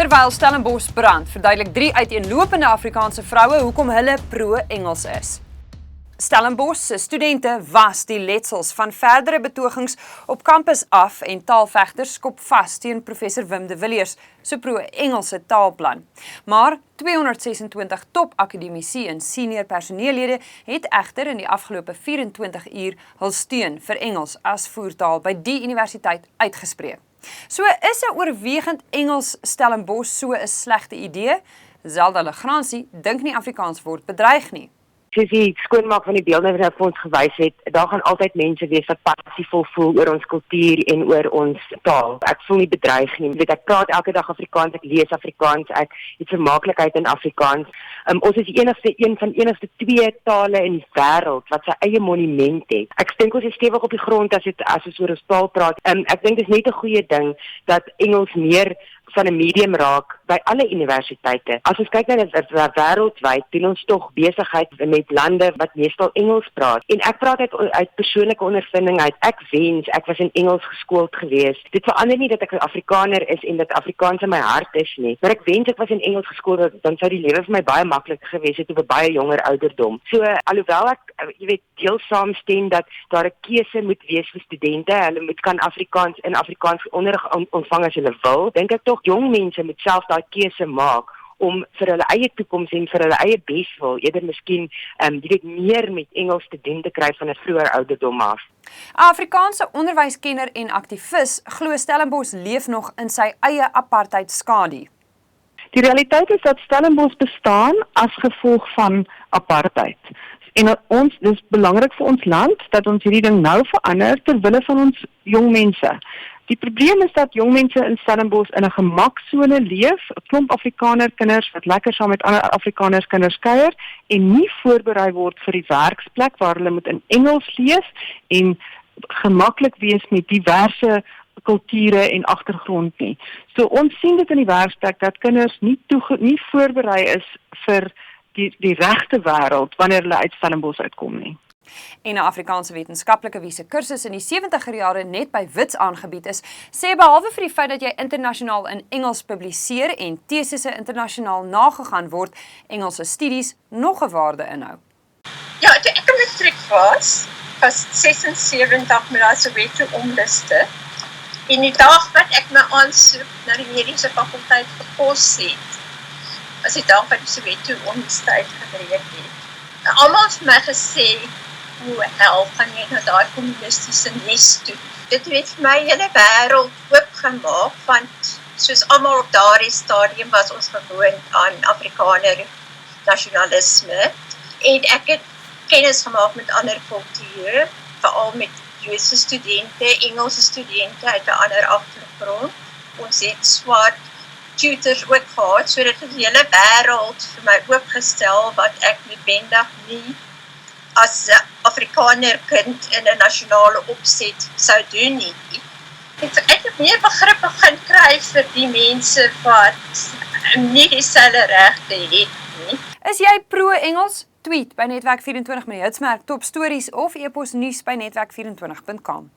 Terwyl Stellenbosch brand, verduidelik 3 uiteenlopende Afrikaanse vroue hoekom hulle pro-Engels is. Stellenbosch se studente was die letsels van verdere betogings op kampus af en taalvegters skop vas teen professor Wim de Villiers se pro-Engelse taalplan. Maar 226 top-akademici en senior personeellede het egter in die afgelope 24 uur hul steun vir Engels as voertaal by die universiteit uitgespreek. So is 'n oorwegend Engels Stellenbosch so 'n slegte idee? Zelda Legrandsie dink nie Afrikaans word bedreig nie. Soos die skoonmaak van die beelde wat vir ons gewys het, daar gaan altyd mense wees wat passievol voel oor ons kultuur en oor ons taal. Ek voel nie bedreig nie. Ek praat elke dag Afrikaans, ek lees Afrikaans, ek het vermaaklikheid in Afrikaans. Ons is een van die enigste 2 tale in die wêreld wat sy eie monument het. Ek dink ons is stewig op die grond as ons oor ons taal praat. Ek dink dit is net 'n goeie ding dat Engels meer van 'n medium raak by alle universiteite. As ons kyk na dit wêreldwyd, doen ons tog besigheid met lande wat meestal Engels praat. En ek praat uit persoonlike ondervinding uit. Ek wens ek was in Engels geskoold gewees. Dit verander nie dat ek 'n Afrikaner is en dat Afrikaans in my hart is nie. Maar ek wens ek was in Engels geskoold, dan sou die lewe vir my baie maklik gewees het op 'n baie jonger ouderdom. So alhoewel ek deel saamstem dat daar 'n keuse moet wees vir studente, hulle kan Afrikaans onderrig ontvang as hulle wil, dink ek tog jong mense moet self daai keuse maak om vir hulle eie toekoms en vir hulle eie beswil eerder miskien meer met Engels te doen te kry van 'n vroeër ouderdom af. 'n Afrikaanse onderwyskenner en aktivis glo Stellenbosch leef nog in sy eie apartheid skadu. Die realiteit is dat Stellenbosch bestaan as gevolg van apartheid. En dis belangrik vir ons land dat ons hierdie ding nou verander ter wille van ons jong mense. Die probleem is dat jong mense in Stellenbosch in 'n gemaksone leef, 'n klomp Afrikaner kinders wat lekker saam met ander Afrikaners kinders kuier en nie voorberei word vir die werksplek waar hulle moet in Engels lees en gemaklik wees met diverse kulture en agtergrond nie. So ons sien dit in die werksplek dat kinders nie voorberei is vir die regte wêreld wanneer hulle uit Stellenbosch uitkom nie. En 'n Afrikaanse wetenskaplike wie se kursus in die 70er jare net by Wits aangebied is, sê behalwe vir die feit dat jy internasionaal in Engels publiseer en tesisse internasionaal nagegaan word, Engelse studies nog 'n waarde inhou. Ja, toe ek in matriek was 76 met daai Soweto omliste. En die dag wat ek my aansoek na die mediese fakulteit gepos het, as die dag wat die Soweto Universiteit gebreek het. En almal het vir my gesê, hoe hel gaan jy na daai kommunistiese nes toe? Dit het vir my hele wêreld oopgemaak, want soos almal op daardie stadium was ons gewoond aan Afrikaner nasionalisme. En ek het kennis gemaak met ander kulture, veral met Joodse studente, Engelse studente uit 'n ander agtergrond. Ons het swart tutors ook gehad, so dit het die hele wêreld vir my oopgestel wat ek noodwendig nie as 'n Afrikaner kind in 'n nasionale opset sou doen nie. Ek het meer begrip begin kry vir die mense wat nie dieselfde regte het nie. Is jy pro-Engels? Tweet by Netwerk 24 met die hitsmerk Top Stories of e-pos nuus by netwerk24.com.